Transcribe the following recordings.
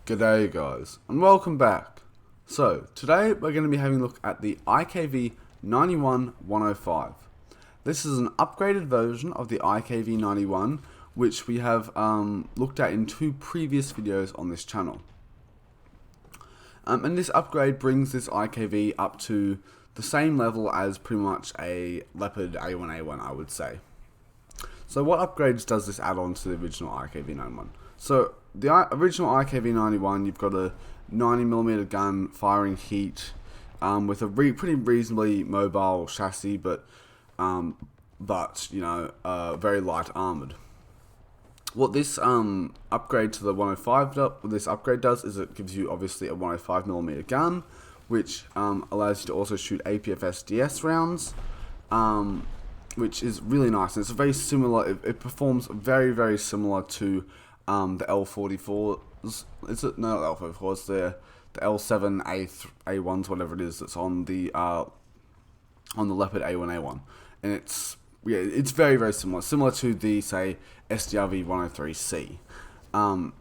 G'day guys, and welcome back. So, today we're going to be having a look at the IKV 91105. This is an upgraded version of the IKV 91, which we have looked at in two previous videos on this channel. And this upgrade brings this IKV up to the same level as pretty much a Leopard A1A1, I would say. So what upgrades does this add on to the original IKV 91? So the original IKV 91, you've got a 90mm gun firing heat with a pretty reasonably mobile chassis, but you know, very light armored. What this upgrade to the 105 does is it gives you obviously a 105mm gun, which allows you to also shoot APFS DS rounds, which is really nice. And it's very similar. It performs very similar to the L44s. Is it no L44s? The L7 A1s, whatever it is, that's on the Leopard A1A1, and it's very similar to the, say, SDRV 103C.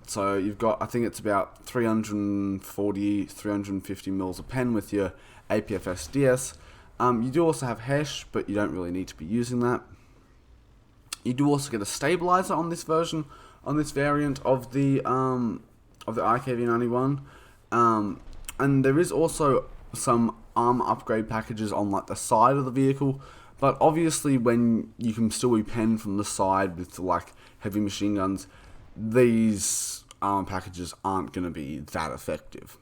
So you've got, I think it's about 350 mils a pen with your APFS DS. You do also have HESH, but you don't really need to be using that. You do also get a stabilizer on this version, on this variant of the IKV 91, and there is also some armor upgrade packages on like the side of the vehicle. But obviously, when you can still be penned from the side with like heavy machine guns, these armor packages aren't going to be that effective.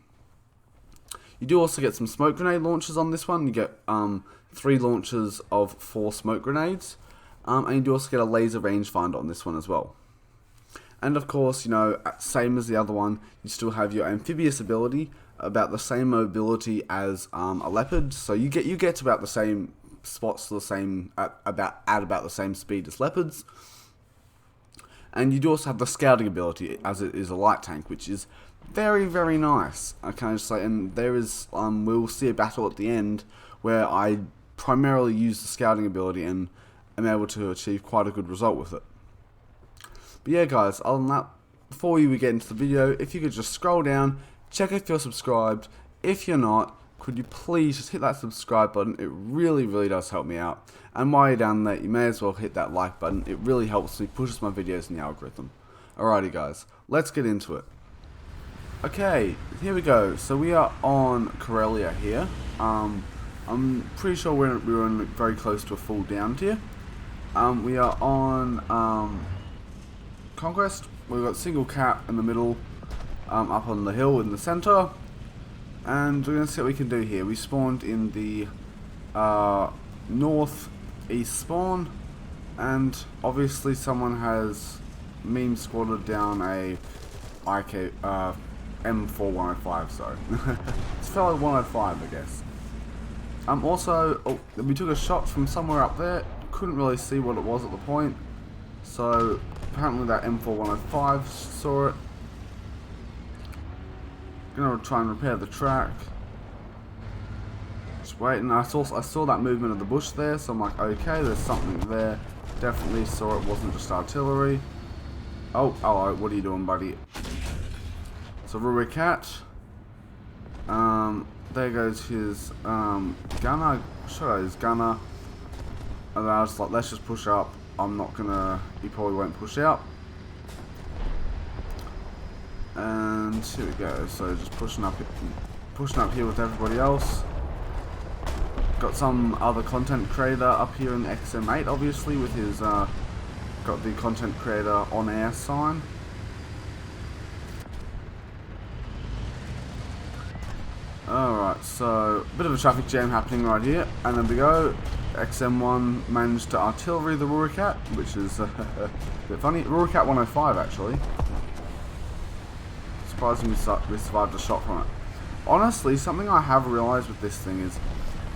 You do also get some smoke grenade launchers on this one. You get 3 launchers of 4 smoke grenades, and you do also get a laser rangefinder on this one as well. And of course, you know, same as the other one, you still have your amphibious ability, about the same mobility as a Leopard. So you get to about the same spots, at about the same speed as Leopards. And you do also have the scouting ability, as it is a light tank, which is very nice. I can just say, and there is we'll see a battle at the end where I primarily use the scouting ability and am able to achieve quite a good result with it. But yeah, guys, other than that, before we get into the video, if you could just scroll down, check if you're subscribed. If you're not, could you please just hit that subscribe button? It really does help me out. And while you're down there, you may as well hit that like button. It really helps me, pushes my videos in the algorithm. Alrighty guys, let's get into it. Okay, here we go. So we are on Corellia here. I'm pretty sure we're very close to a full down tier. We are on Conquest. We've got single cap in the middle, up on the hill in the center. And we're going to see what we can do here. We spawned in the northeast spawn, and obviously someone has meme squatted down a M4105, sorry. It's fellow 105, I guess. Also, we took a shot from somewhere up there. Couldn't really see what it was at the point. So, apparently that M4105 saw it. Gonna try and repair the track. Just waiting. I saw that movement of the bush there, so I'm like, okay, there's something there. Definitely saw it wasn't just artillery. Oh, hello, what are you doing, buddy? So Rurikat. There goes his gunner. Show his gunner. And I was like, let's just push up. I'm not gonna. He probably won't push out. And here we go. So just pushing up here with everybody else. Got some other content creator up here in the XM8, obviously, with his got the content creator on air sign. Alright, so a bit of a traffic jam happening right here, and then we go. XM1 managed to artillery the Rurikat, which is a bit funny. Rurikat 105 actually. Surprisingly, we survived a shot from it. Honestly, something I have realized with this thing is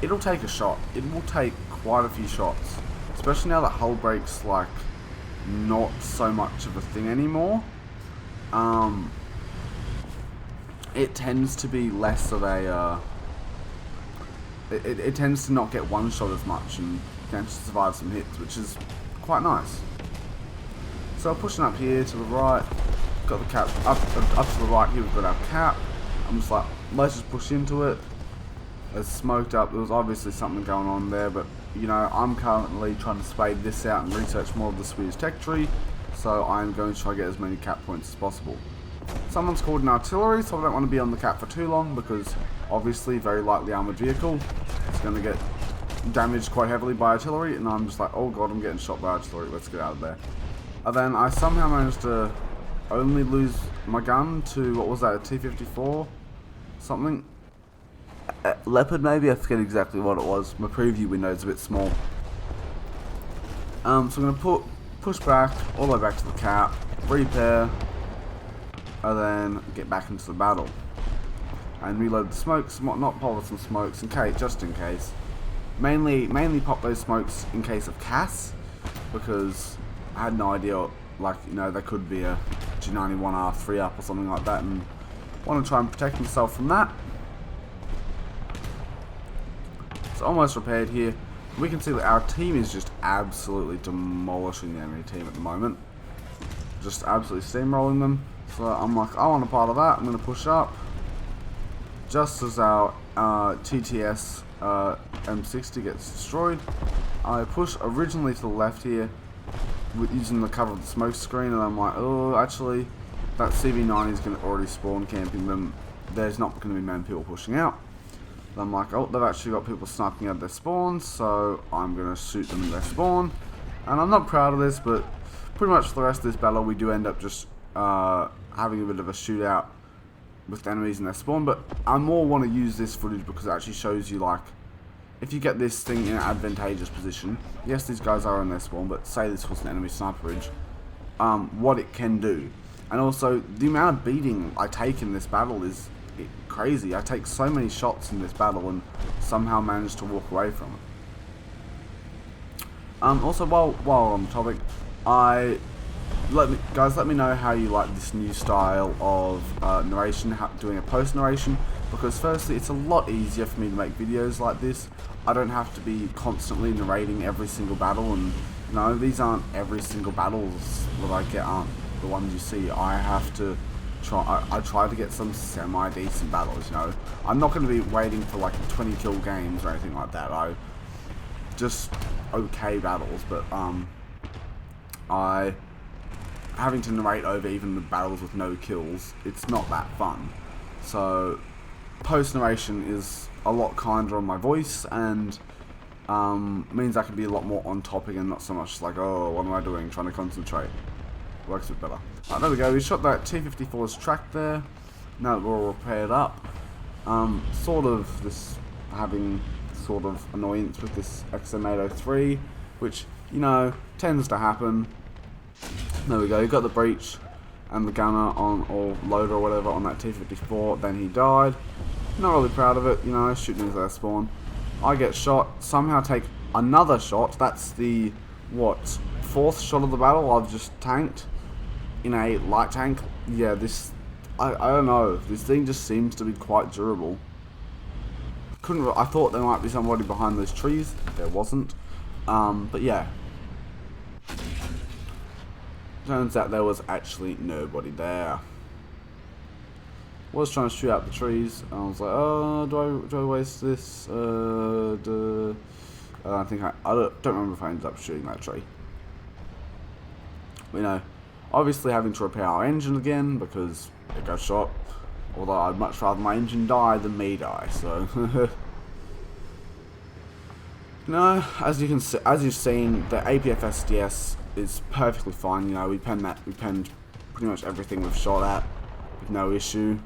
it'll take a shot. It will take quite a few shots, especially now that hull break's like not so much of a thing anymore. It tends to be less of a it tends to not get one shot as much and can survive some hits, which is quite nice. So pushing up here to the right, got the cap up to the right here. We've got our cap. I'm just like, let's just push into it. It's smoked up. There was obviously something going on there, but you know, I'm currently trying to spade this out and research more of the Swedish tech tree, so I'm going to try to get as many cap points as possible. Someone's called an artillery, so I don't want to be on the cap for too long, because obviously very lightly armoured vehicle. It's going to get damaged quite heavily by artillery, and I'm just like, oh god, I'm getting shot by artillery, let's get out of there. And then I somehow managed to only lose my gun to, what was that, a T-54? Something? Leopard maybe? I forget exactly what it was. My preview window is a bit small. So I'm going to push back, all the way back to the cap, repair, and then get back into the battle. And reload the smokes and whatnot, pop some smokes in case, just in case. Mainly pop those smokes in case of CAS, because I had no idea, like, you know, there could be a G91R 3-up or something like that, and want to try and protect myself from that. It's almost repaired here. We can see that our team is just absolutely demolishing the enemy team at the moment. Just absolutely steamrolling them. So I'm like, I want a part of that. I'm going to push up. Just as our TTS M60 gets destroyed, I push originally to the left here with using the cover of the smoke screen, and I'm like, oh, actually, that CV90 is going to already spawn camping them. There's not going to be many people pushing out. I'm like, oh, they've actually got people sniping at their spawns, so I'm going to shoot them in their spawn. And I'm not proud of this, but pretty much for the rest of this battle, we do end up just having a bit of a shootout with the enemies in their spawn. But I more want to use this footage because it actually shows you, like, if you get this thing in an advantageous position, yes, these guys are in their spawn, but say this was an enemy sniper ridge, what it can do. And also, the amount of beating I take in this battle is crazy. I take so many shots in this battle and somehow manage to walk away from it. Also, while on the topic, let me know how you like this new style of narration, doing a post narration. Because firstly, it's a lot easier for me to make videos like this. I don't have to be constantly narrating every single battle, and no, these aren't every single battles that I get aren't the ones you see. I have to I try to get some semi-decent battles, you know. I'm not going to be waiting for like 20 kill games or anything like that. I just okay battles, but having to narrate over even the battles with no kills, it's not that fun. So post narration is a lot kinder on my voice, and means I can be a lot more on topic and not so much like, oh, what am I doing, trying to concentrate. Works a bit better. There we go, we shot that T-54's track there. Now that we're all repaired up. Sort of this having sort of annoyance with this XM803, which, you know, tends to happen. There we go, you got the breach and the gunner on, or loader or whatever, on that T-54, then he died. Not really proud of it, you know, shooting into their spawn. I get shot, somehow take another shot. That's the, what, 4th shot of the battle I've just tanked in a light tank. Yeah, this, I don't know, this thing just seems to be quite durable. I thought there might be somebody behind those trees, there wasn't. But yeah. Turns out there was actually nobody there. Was trying to shoot out the trees, and I was like, oh, do I waste this? I don't remember if I ended up shooting that tree. You know, obviously having to repair our engine again because it got shot. Although I'd much rather my engine die than me die. So, you know, as you've seen, the APF SDS is perfectly fine. You know, we penned pretty much everything we've shot at with no issue.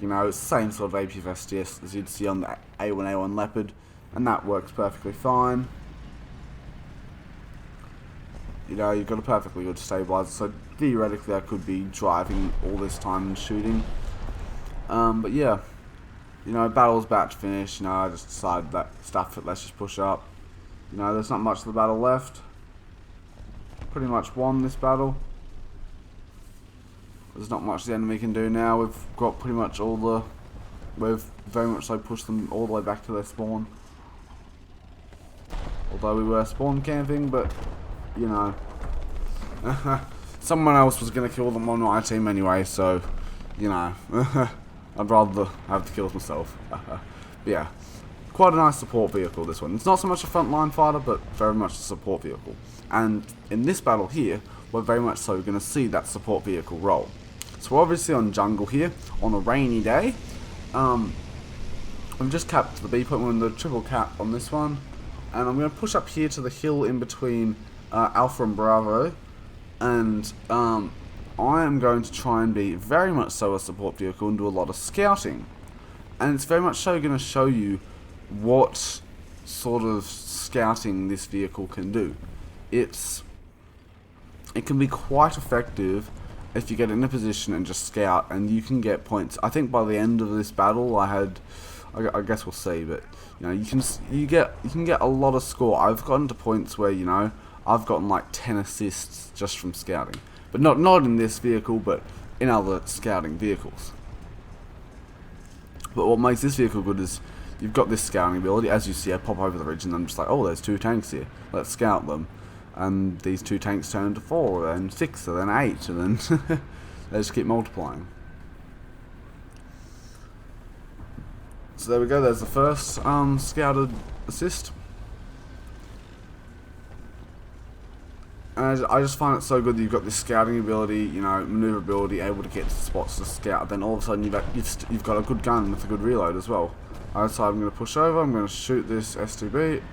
You know, it's the same sort of APF SDS as you'd see on the A1A1 Leopard, and that works perfectly fine. You know, you've got a perfectly good stabilizer, so theoretically I could be driving all this time and shooting. But yeah, you know, battle's about to finish. You know, I just decided that stuff it, let's just push up. You know, there's not much of the battle left. Pretty much won this battle. There's not much the enemy can do now. We've got pretty much we've very much so pushed them all the way back to their spawn. Although we were spawn camping, but, you know. someone else was going to kill them on my team anyway, so, you know, I'd rather have the kills myself. But yeah, quite a nice support vehicle, this one. It's not so much a frontline fighter, but very much a support vehicle. And in this battle here, we're very much so going to see that support vehicle role. So we're obviously on jungle here, on a rainy day. I've just capped the B point, we're in the triple cap on this one. And I'm going to push up here to the hill in between Alpha and Bravo. And I am going to try and be very much so a support vehicle and do a lot of scouting. And it's very much so going to show you what sort of scouting this vehicle can do. It can be quite effective if you get in a position and just scout, and you can get points. I think by the end of this battle, I guess we'll see, but you know, you can get a lot of score. I've gotten to points where, you know, I've gotten like 10 assists just from scouting, but not in this vehicle, but in other scouting vehicles. But what makes this vehicle good is you've got this scouting ability. As you see, I pop over the ridge and I'm just like, oh, there's 2 tanks here. Let's scout them. And these 2 tanks turn into 4, and 6, and then 8, and then they just keep multiplying. So there we go, there's the first scouted assist. And I just find it so good that you've got this scouting ability, you know, maneuverability, able to get to spots to scout. Then all of a sudden you've got a good gun with a good reload as well. So I'm going to push over, I'm going to shoot this S2B.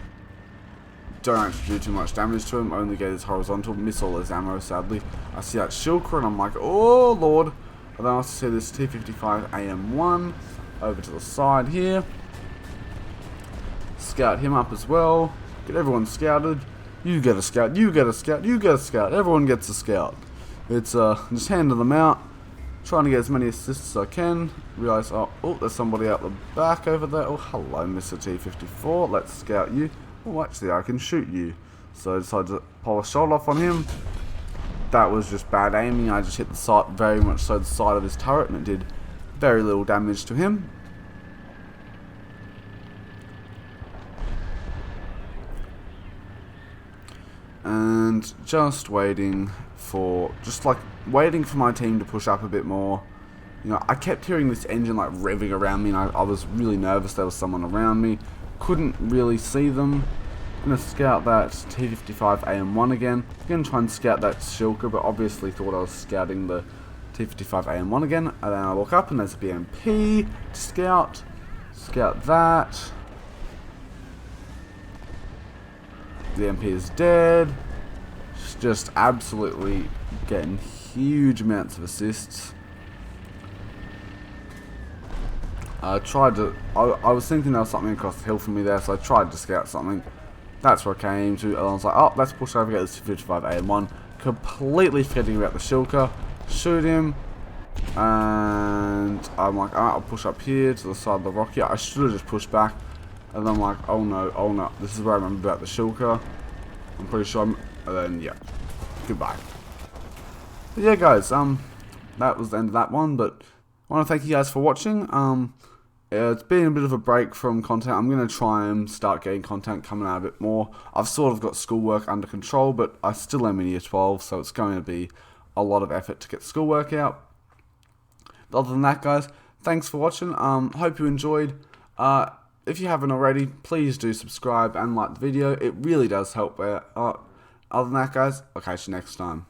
Don't actually do too much damage to him, only get his horizontal, miss all his ammo sadly. I see that Shulker and I'm like, oh lord. And then I also see this T55 AM1 over to the side here. Scout him up as well. Get everyone scouted. You get a scout, you get a scout, you get a scout. Everyone gets a scout. It's just handing them out. Trying to get as many assists as I can. Realise, oh, there's somebody out the back over there. Oh, hello, Mr. T54. Let's scout you. Oh, actually, I can shoot you. So I decided to pull a shot off on him. That was just bad aiming. I just hit the side, very much so the side of his turret, and it did very little damage to him. And just waiting for my team to push up a bit more. You know, I kept hearing this engine like revving around me, and I was really nervous there was someone around me. Couldn't really see them. I'm going to scout that T55 AM1 again. I'm going to try and scout that Shulker, but obviously thought I was scouting the T55 AM1 again. And then I look up and there's a BMP to scout. Scout that. The MP is dead. Just absolutely getting huge amounts of assists. I was thinking there was something across the hill from me there, so I tried to scout something. That's where I came to, and I was like, oh, let's push over, get this 55 AM1. Completely forgetting about the Shulker. Shoot him. And I'm like, alright, I'll push up here to the side of the rock. Yeah, I should have just pushed back. And then I'm like, oh no, this is where I remember about the Shulker. I'm pretty sure and then, yeah. Goodbye. But yeah, guys, that was the end of that one, but I want to thank you guys for watching. It's been a bit of a break from content. I'm going to try and start getting content coming out a bit more. I've sort of got schoolwork under control, but I still am in year 12, so it's going to be a lot of effort to get schoolwork out. But other than that, guys, thanks for watching. Hope you enjoyed. If you haven't already, please do subscribe and like the video. It really does help. Other than that, guys, I'll catch you next time.